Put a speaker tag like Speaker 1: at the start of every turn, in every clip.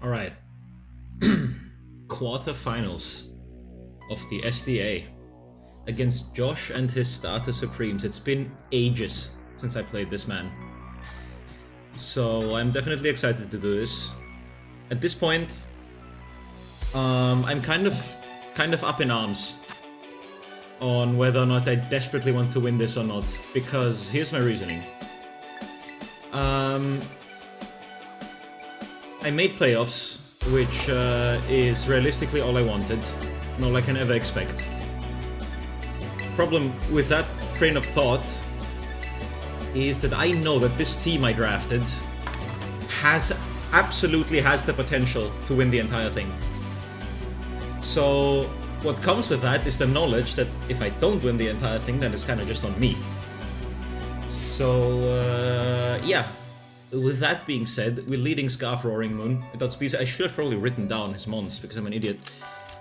Speaker 1: Alright. Quarterfinals of the SDA against Josh and his Starter Supremes. It's been ages since I played this man. So I'm definitely excited to do this. At this point, I'm kind of up in arms on whether or not I desperately want to win this or not, because here's my reasoning. I made playoffs, which is realistically all I wanted, and all I can ever expect. Problem with that train of thought is that I know that this team I drafted absolutely has the potential to win the entire thing. So what comes with that is the knowledge that if I don't win the entire thing, then it's kind of just on me. So yeah. With that being said, we're leading Scarf Roaring Moon. I should have probably written down his mons because I'm an idiot.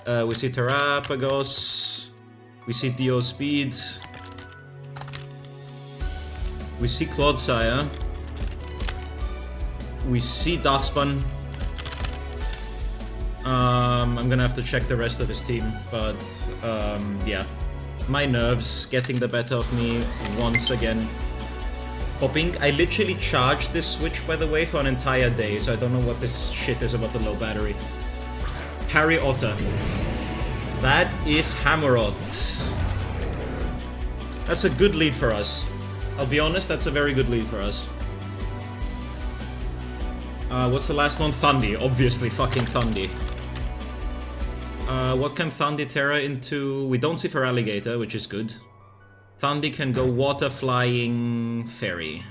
Speaker 1: We see Terapagos. We see Deoxys-Speed. We see Clodsire. We see Darkspawn. I'm gonna have to check the rest of his team, but yeah. My nerves getting the better of me once again. Popping. I literally charged this switch, by the way, for an entire day, so I don't know what this shit is about the low battery. Harry Otter. That is Hammerod. That's a good lead for us. I'll be honest, that's a very good lead for us. What's the last one? Thundy. Obviously, fucking Thundy. What can Thundy Terra into? We don't see for Alligator, which is good. Thundy can go Water Flying Fairy.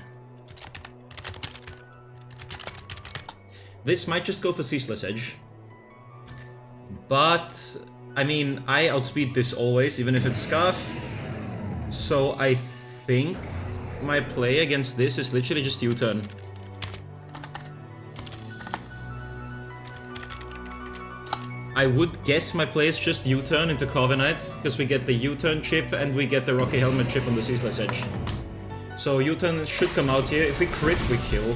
Speaker 1: This might just go for Ceaseless Edge. But, I mean, I outspeed this always, even if it's Scarf. So I think my play against this is literally just U-turn. I would guess my play is just U-turn into Corviknight, because we get the U-turn chip and we get the Rocky Helmet chip on the Ceaseless Edge. So U-turn should come out here. If we crit, we kill.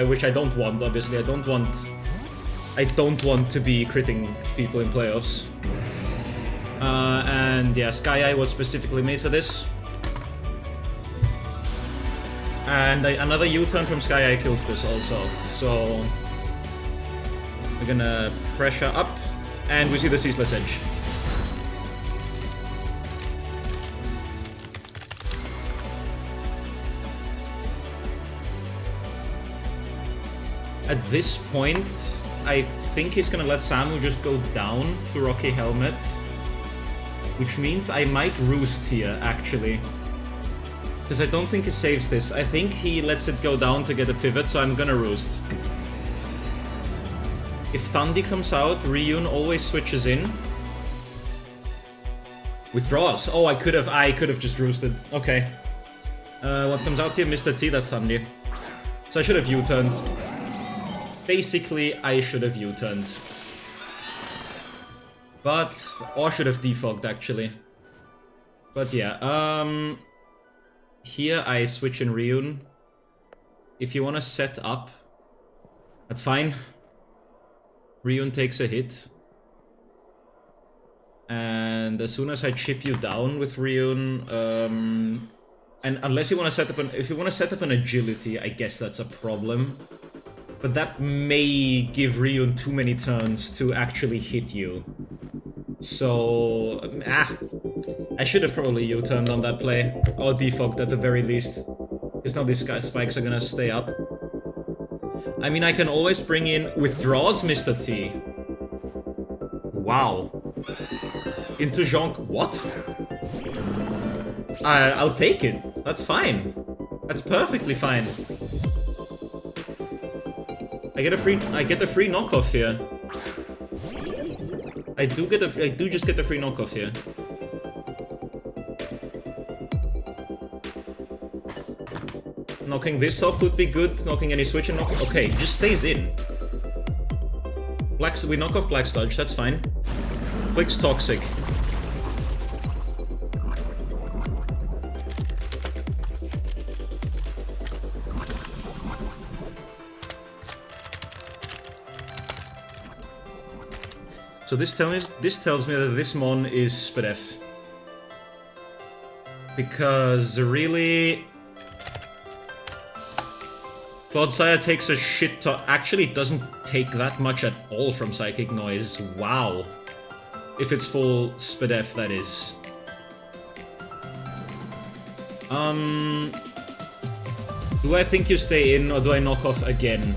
Speaker 1: Which I don't want, obviously. I don't want to be critting people in playoffs. And yeah, Sky Eye was specifically made for this. And another U-turn from Sky Eye kills this also. So we're gonna pressure up, and we see the Ceaseless Edge. At this point, I think he's gonna let Samu just go down to Rocky Helmet, which means I might roost here, actually. Because I don't think he saves this. I think he lets it go down to get a pivot, so I'm gonna roost. If Thundy comes out, Ryun always switches in. Withdraws. Oh, I could have just roosted. Okay. What comes out here? Mr. T, that's Thundy. So I should have U-turned. Basically, I should have U-turned. Or should have defogged, actually. But yeah, here I switch in Ryun. If you want to set up, that's fine. Ryun takes a hit. And as soon as I chip you down with Ryun, and unless you want to set up if you want to set up an agility, I guess that's a problem. But that may give Ryun too many turns to actually hit you. So, I should have probably U-turned on that play. Or defogged at the very least. Because now these spikes are gonna stay up. I mean, I can always bring in withdraws, Mr. T. Wow. Into Jonk. What? I'll take it. That's fine. That's perfectly fine. I get the free knockoff here. I do just get the free knockoff here. Knocking this off would be good. Knocking any switch and knocking. Okay, just stays in. We knock off Black Sludge, that's fine. Clicks Toxic. So this tells me that this mon is Spadef. Because really... Clodsire takes a shit ton. Actually, it doesn't take that much at all from Psychic Noise. Wow. If it's full Spadef, that is. Do I think you stay in, or do I knock off again?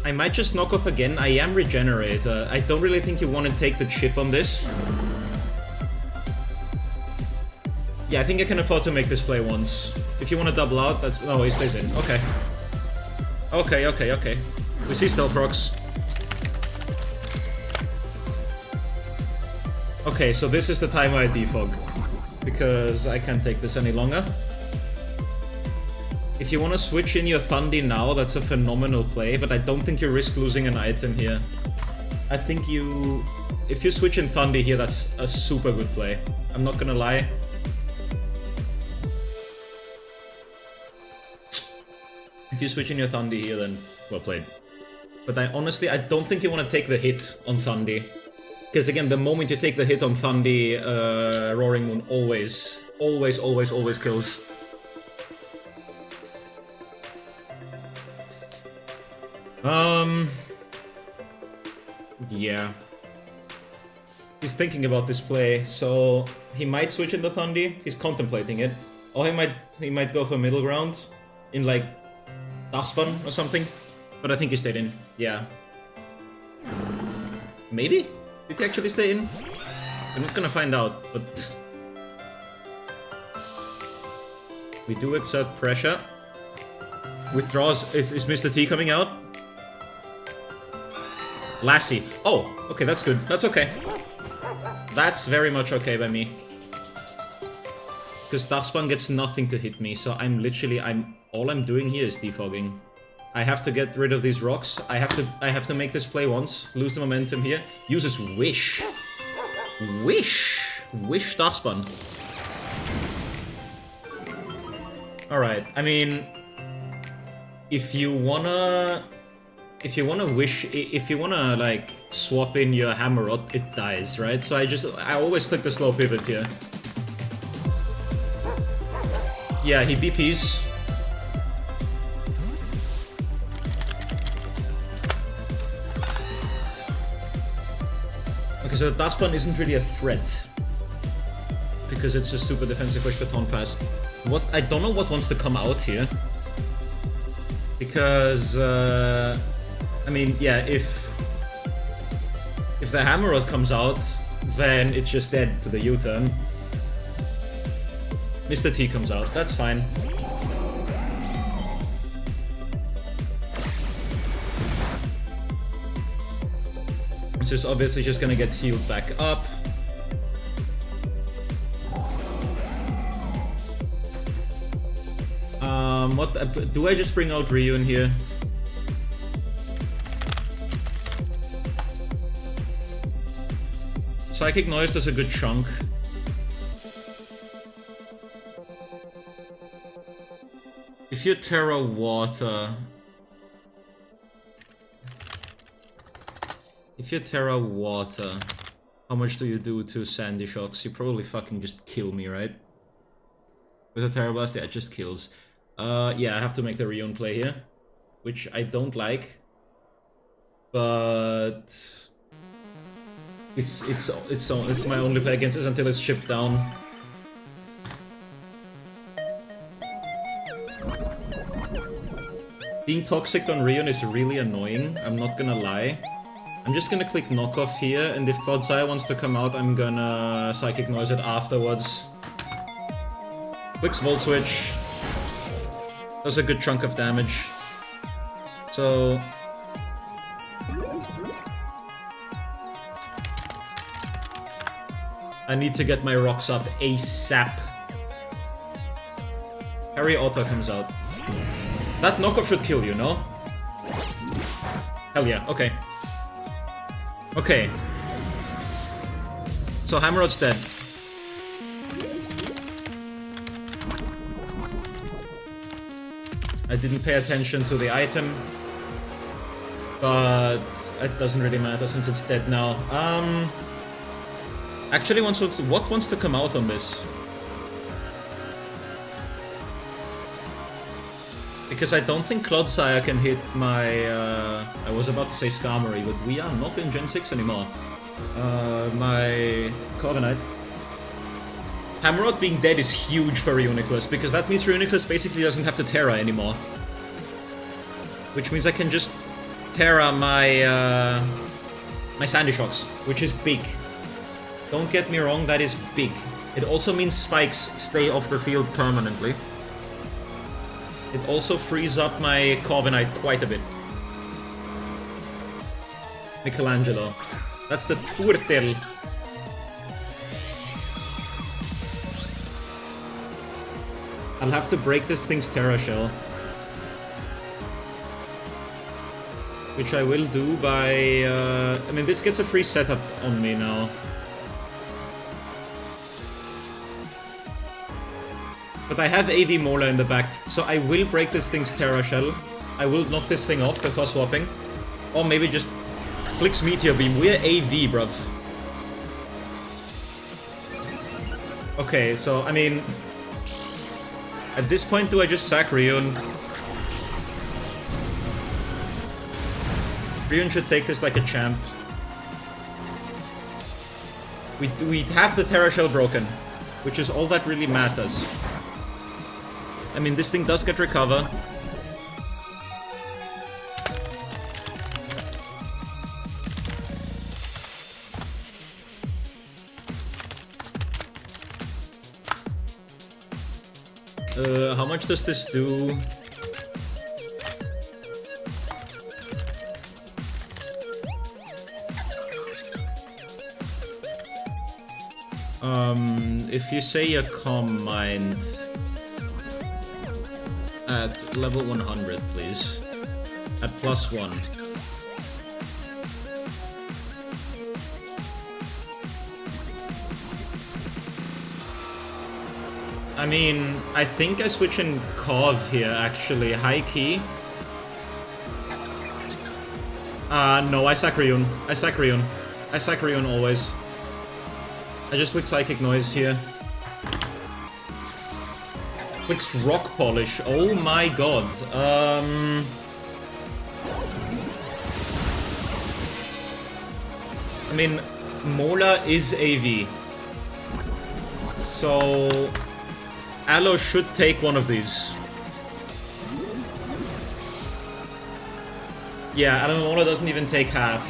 Speaker 1: I might just knock off again. I am Regenerator. I don't really think you want to take the chip on this. Yeah, I think I can afford to make this play once. If you want to double out, that's... No, he stays in. Okay. Okay. We see Stealth Rocks. Okay, so this is the time I defog. Because I can't take this any longer. If you want to switch in your Thundy now, that's a phenomenal play, but I don't think you risk losing an item here. I think you... If you switch in Thundy here, that's a super good play. I'm not gonna lie. If you switch in your Thundy here, then well played. But I honestly don't think you want to take the hit on Thundy. Because again, the moment you take the hit on Thundy, Roaring Moon always kills. Yeah. He's thinking about this play, so he might switch into Thundy. He's contemplating it. Or he might go for middle ground in like Darkspawn or something. But I think he stayed in. Yeah. Maybe? Did he actually stay in? We're not gonna find out, but we do exert pressure. Withdraws. Is Mr. T coming out? Lassie. Oh, okay, that's good. That's okay. That's very much okay by me. Because Darkspawn gets nothing to hit me, so all I'm doing here is defogging. I have to get rid of these rocks. I have to make this play once. Lose the momentum here. Uses Wish. Wish Darkspawn. Alright, I mean, if you wanna like swap in your Hammerot, it dies, right? So I always click the slow pivot here. Yeah, he BPs. Okay, so the Darkspawn isn't really a threat. Because it's a super defensive Wish Baton Pass. I don't know what wants to come out here. Because, I mean, yeah, if the Hammerot comes out, then it's just dead to the U-turn. Mr. T comes out, that's fine. It's just obviously just gonna get healed back up. What do I just bring out Ryu in here? Psychic Noise does a good chunk. If you Terra Water... how much do you do to Sandy Shocks? You probably fucking just kill me, right? With a Terra Blast, yeah, it just kills. Yeah, I have to make the Rion play here. Which I don't like. But... It's my only play against this until it's chipped down. Being toxic on Rion is really annoying, I'm not gonna lie. I'm just gonna click knockoff here, and if Clodsire wants to come out, I'm gonna Psychic Noise it afterwards. Clicks Volt Switch. Does a good chunk of damage. So... I need to get my rocks up ASAP. Harry Otter comes out. That knockoff should kill you, no? Hell yeah, okay. Okay. So Hammerot's dead. I didn't pay attention to the item. But it doesn't really matter since it's dead now. Actually, what wants to come out on this? Because I don't think Clodsire can hit my... I was about to say Skarmory, but we are not in Gen 6 anymore. My Corviknight. Hammerrod being dead is huge for Reuniclus, because that means Reuniclus basically doesn't have to Terra anymore. Which means I can just Terra my my Sandy Shocks, which is big. Don't get me wrong, that is big. It also means Spikes stay off the field permanently. It also frees up my Corviknight quite a bit. Michelangelo. That's the Turtle. I'll have to break this thing's Terra Shell. Which I will do by... I mean, this gets a free setup on me now. But I have AV Mola in the back, so I will break this thing's Terra Shell. I will knock this thing off before swapping. Or maybe just clicks Meteor Beam. We're AV, bruv. Okay, so, I mean... At this point, do I just sack Rion? Rion should take this like a champ. We have the Terra Shell broken, which is all that really matters. I mean, this thing does get recover. How much does this do? If you say a Calm Mind at level 100, please. At +1. I mean, I think I switch in Corv here, actually. High key. No, I sack Rion. I sack Rion. I sack Rion always. I just click Psychic Noise here. Clicks Rock Polish. Oh my god. I mean, Mola is AV. So... Aloe should take one of these. Yeah, Mola doesn't even take half.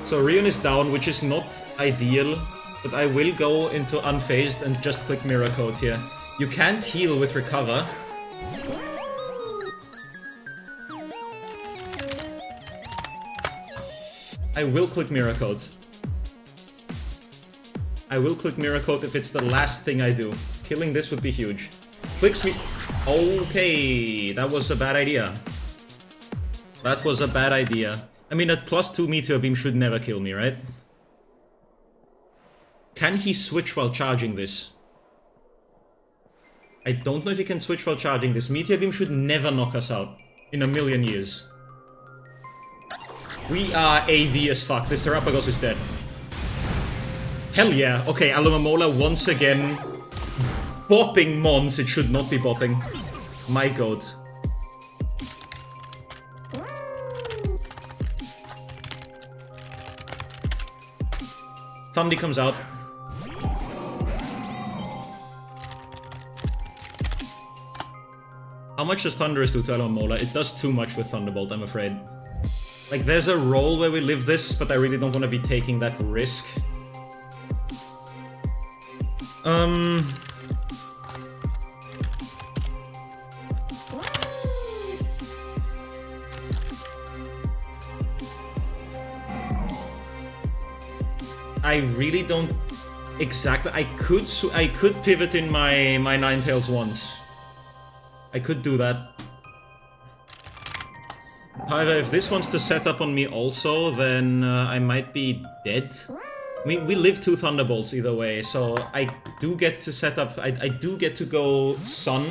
Speaker 1: So Rion is down, which is not ideal. But I will go into Unfazed and just click Mirror Coat here. You can't heal with Recover. I will click Mirror Coat. I will click Mirror Coat if it's the last thing I do. Killing this would be huge. Clicks me... Okay, that was a bad idea. That was a bad idea. I mean, that +2 Meteor Beam should never kill me, right? Can he switch while charging this? I don't know if he can switch while charging this. Meteor Beam should never knock us out. In a million years. We are AV as fuck. This Terapagos is dead. Hell yeah. Okay, Alumamola once again. Bopping Mons. It should not be bopping. My god. Thundy comes out. How much does Thundurus do to Alumamola? It does too much with Thunderbolt, I'm afraid. Like, there's a role where we live this, but I really don't want to be taking that risk. I really don't exactly... I could pivot in my Ninetales once. I could do that. However, if this wants to set up on me also, then I might be dead. I mean, we live 2 Thunderbolts either way, so I do get to set up... I do get to go Sun.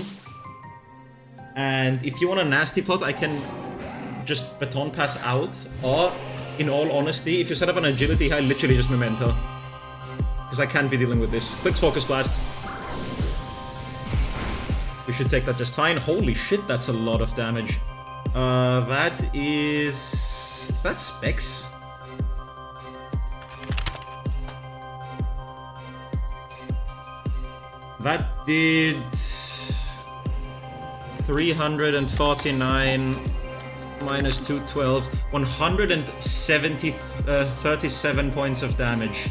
Speaker 1: And if you want a nasty plot, I can just Baton Pass out, or, in all honesty, if you set up an Agility high, literally just Memento. Because I can't be dealing with this. Clicks Focus Blast. We should take that just fine. Holy shit, that's a lot of damage. That is... Is that Specs? That did... 349 minus 212, 37 points of damage.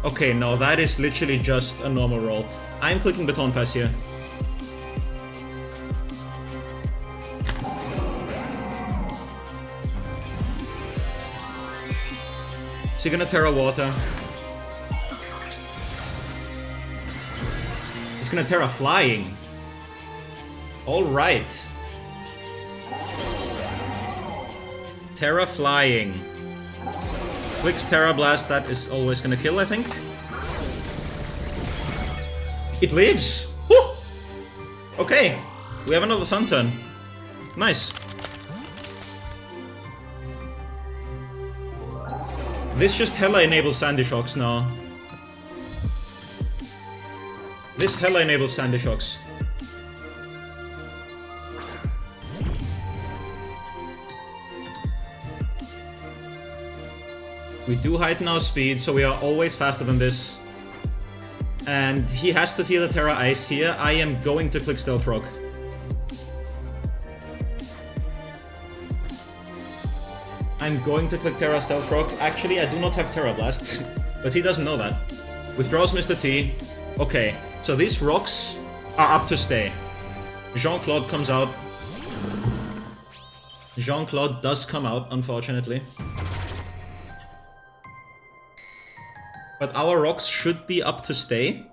Speaker 1: Okay, no, that is literally just a normal roll. I'm clicking Baton Pass here. Is he gonna Terra Water? He's gonna Terra Flying. Alright. Terra Flying. Clicks Terra Blast, that is always gonna kill, I think. It lives! Woo! Okay, we have another Sun turn. Nice. This just hella enables Sandy Shocks now. This hella enables Sandy Shocks. We do heighten our speed, so we are always faster than this. And he has to feel the Terra Ice here. I am going to click Stealth Rock. I'm going to click Terra Stealth Rock. Actually, I do not have Terra Blast, but he doesn't know that. Withdraws Mr. T. Okay, so these rocks are up to stay. Jean-Claude comes out. Jean-Claude does come out, unfortunately. But our rocks should be up to stay.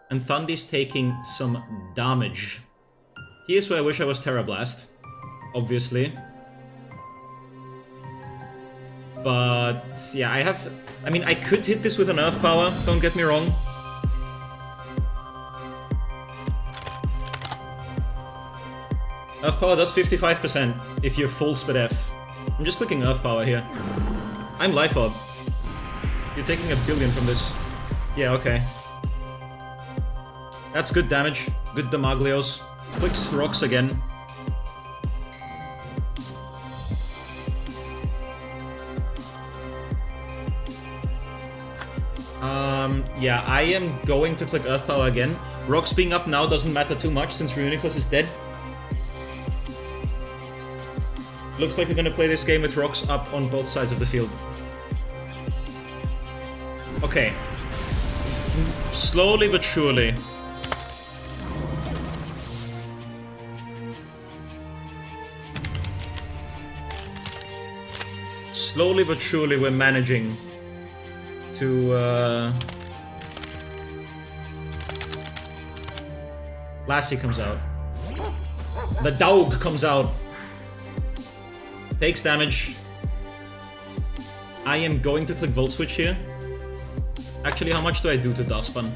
Speaker 1: And Thundy's taking some damage. Here's where I wish I was Terra Blast. Obviously. But yeah, I mean, I could hit this with an Earth Power, don't get me wrong. Earth Power does 55% if you're full Speed F. I'm just clicking Earth Power here. I'm Life Orb. You're taking 1 billion from this. Yeah, okay. That's good damage. Good Damaglios. Clicks Rocks again. Yeah, I am going to click Earth Power again. Rocks being up now doesn't matter too much since Reuniclus is dead. Looks like we're gonna play this game with Rocks up on both sides of the field. Okay. Slowly but surely. Slowly but surely we're managing to, Lassie comes out. The dog comes out. Takes damage. I am going to click Volt Switch here. Actually, how much do I do to Darkspan?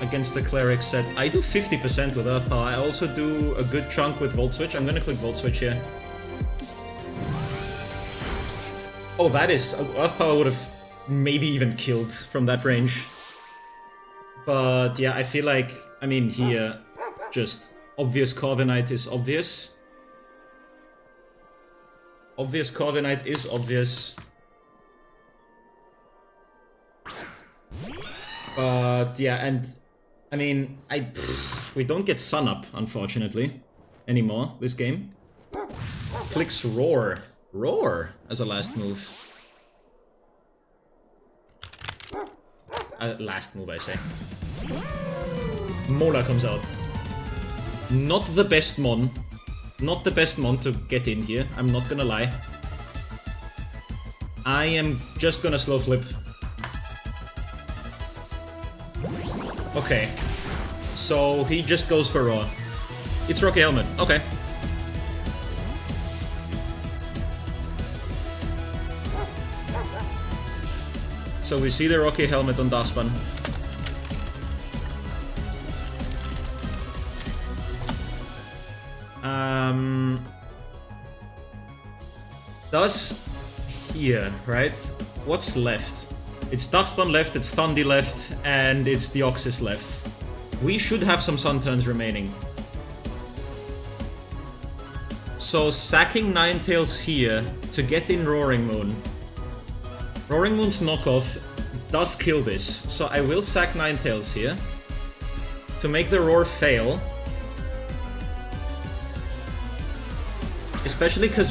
Speaker 1: Against the Cleric set. I do 50% with Earth Power. I also do a good chunk with Volt Switch. I'm gonna click Volt Switch here. Oh, that is... Earth Power would have maybe even killed from that range. But yeah, I feel like... I mean, here... Just... Obvious Corviknight is obvious. Obvious Corviknight is obvious. But yeah, and... I mean, we don't get Sun Up, unfortunately. Anymore, this game. Clicks Roar. Roar as a last move. Last move, I say. Mola comes out. Not the best mon. Not the best mon to get in here, I'm not gonna lie. I am just gonna slow flip. Okay. So he just goes for Roar. It's Rocky Helmet, okay. So we see the Rocky Helmet on Darkspan. Does here, right? What's left? It's Darkspawn left, it's Thundi left, and it's Deoxys left. We should have some Sun turns remaining. So sacking Ninetales here to get in Roaring Moon. Roaring Moon's knockoff does kill this, so I will sack Ninetales here to make the Roar fail. Especially because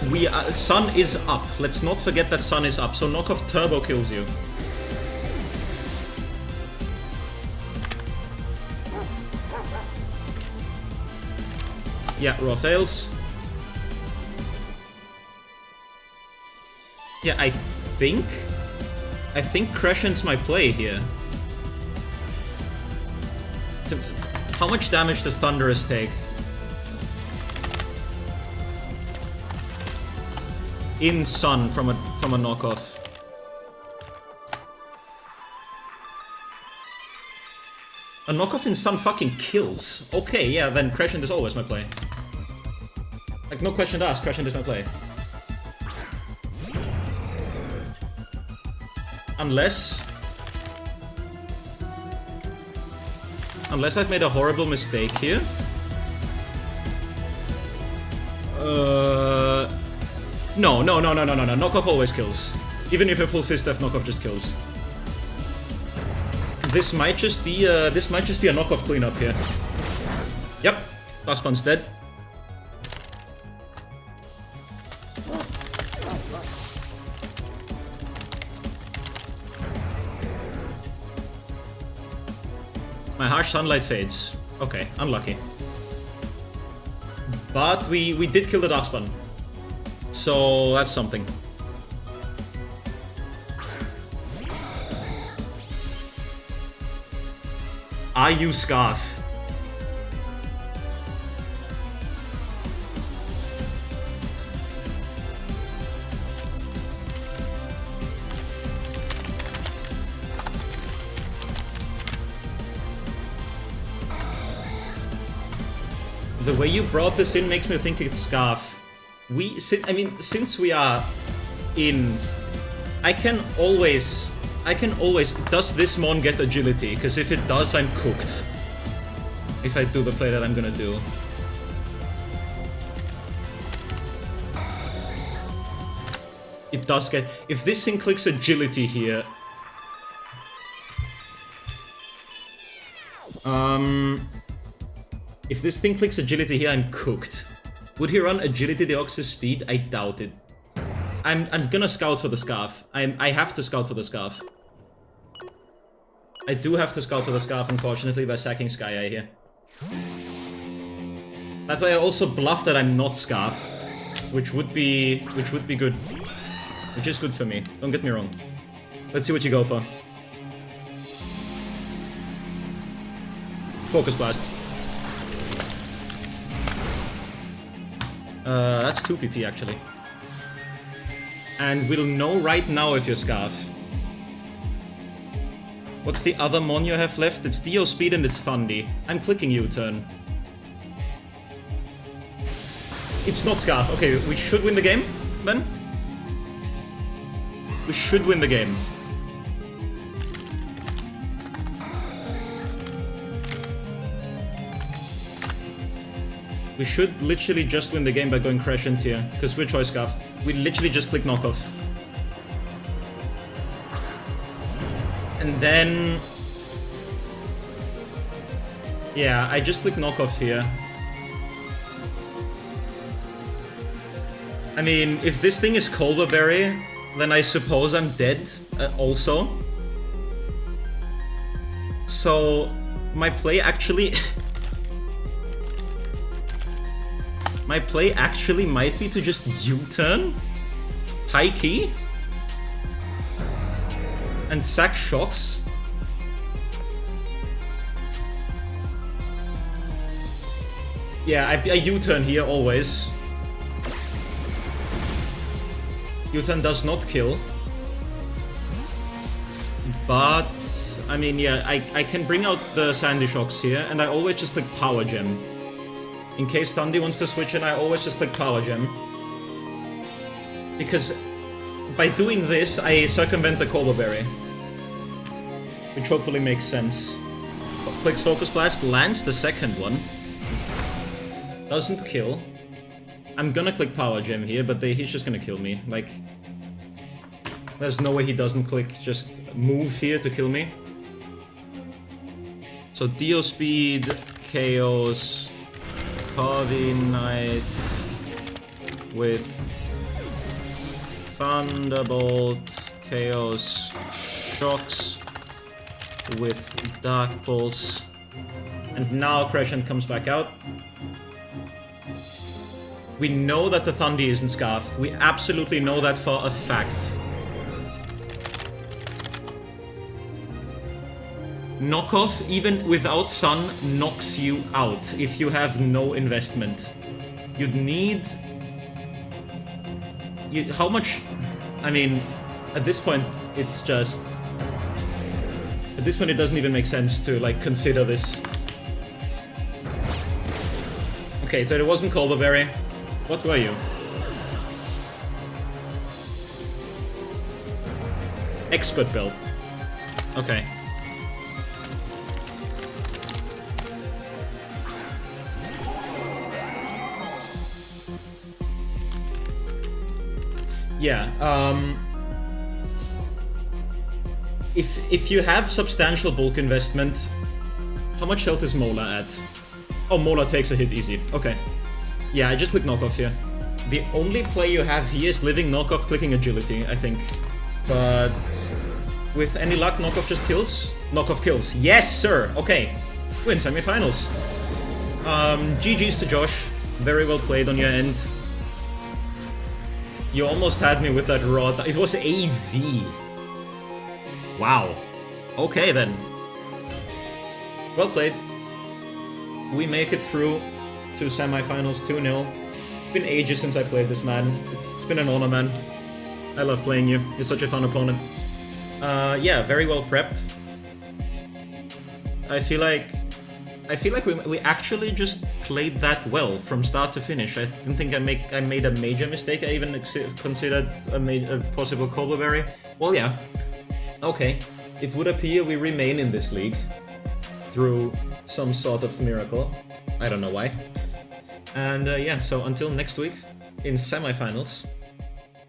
Speaker 1: Sun is up. Let's not forget that Sun is up, so knockoff Turbo kills you. Yeah, Roar fails. Yeah, I think Crescent's my play here. How much damage does Thundurus take? In Sun from a knockoff. A knockoff in Sun fucking kills. Okay, yeah, then Crescent is always my play. Like, no question to ask, Crescent is my play. Unless I've made a horrible mistake here. No. Knockoff always kills. Even if a full fist F, knockoff just kills. This might just be a knockoff cleanup here. Yep, Darkspawn's dead. My harsh sunlight fades. Okay, unlucky. But we did kill the Darkspawn. So that's something. I use Scarf. The way you brought this in makes me think it's Scarf. Since we are in, I can always, does this mon get agility? Because if it does, I'm cooked. If I do the play that I'm gonna do. It does get, if this thing clicks agility here. If this thing clicks agility here, I'm cooked. Would he run agility Deoxys-Speed? I doubt it. I'm gonna scout for the Scarf. I have to scout for the Scarf. I do have to scout for the Scarf, unfortunately, by sacking Sky Eye here. That's why I also bluff that I'm not Scarf, which would be good. Which is good for me. Don't get me wrong. Let's see what you go for. Focus Blast. That's 2 PP actually. And we'll know right now if you're Scarf. What's the other mon you have left? It's Deoxys-Speed and it's Thundi. I'm clicking U-turn. It's not Scarf. Okay, we should win the game, then? We should win the game. We should literally just win the game by going Crescent here, because we're Choice Scarf. We literally just click knockoff. And then... yeah, I just click knockoff here. I mean, if this thing is Culverberry, then I suppose I'm dead also. So, my play actually... my play actually might be to just U-turn, high key, and sack Shocks. Yeah, I U-turn here always. U-turn does not kill. But, I mean, yeah, I can bring out the Sandy Shocks here, and I always just click Power Gem. In case Thundy wants to switch in, I always just click Power Gem. Because by doing this, I circumvent the Colbur Berry. Which hopefully makes sense. Clicks Focus Blast, lands the second one. Doesn't kill. I'm gonna click Power Gem here, but he's just gonna kill me. Like, there's no way he doesn't click just move here to kill me. So Deoxys-Speed, Chaos, Carvy Knight with Thunderbolt, Chaos, Shocks with Dark Pulse, and now Crescent comes back out. We know that the Thundy isn't scarfed. We absolutely know that for a fact. Knockoff, even without Sun, knocks you out if you have no investment. You'd need... how much... I mean, at this point, it's just... At this point, it doesn't even make sense to, like, consider this. Okay, so it wasn't Colbur Berry. What were you? Expert Belt. Okay. Yeah, if you have substantial bulk investment, how much health is Mola at? Oh, Mola takes a hit easy. Okay. Yeah, I just click Knockoff here. The only play you have here is living Knockoff clicking Agility, I think. But with any luck, Knockoff just kills? Knockoff kills. Yes, sir! Okay. Win semifinals. GG's to Josh. Very well played on your end. You almost had me with that rod. It was AV. Wow. Okay then. Well played. We make it through to semifinals 2-0. Been ages since I played this, man. It's been an honor, man. I love playing you. You're such a fun opponent. Yeah, very well prepped. I feel like we actually just played that well from start to finish. I didn't think I made a major mistake. I even considered a possible Colbur Berry. Well, yeah. Okay. It would appear we remain in this league through some sort of miracle. I don't know why. And yeah, so until next week in semifinals,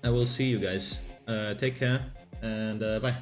Speaker 1: I will see you guys. Take care and bye.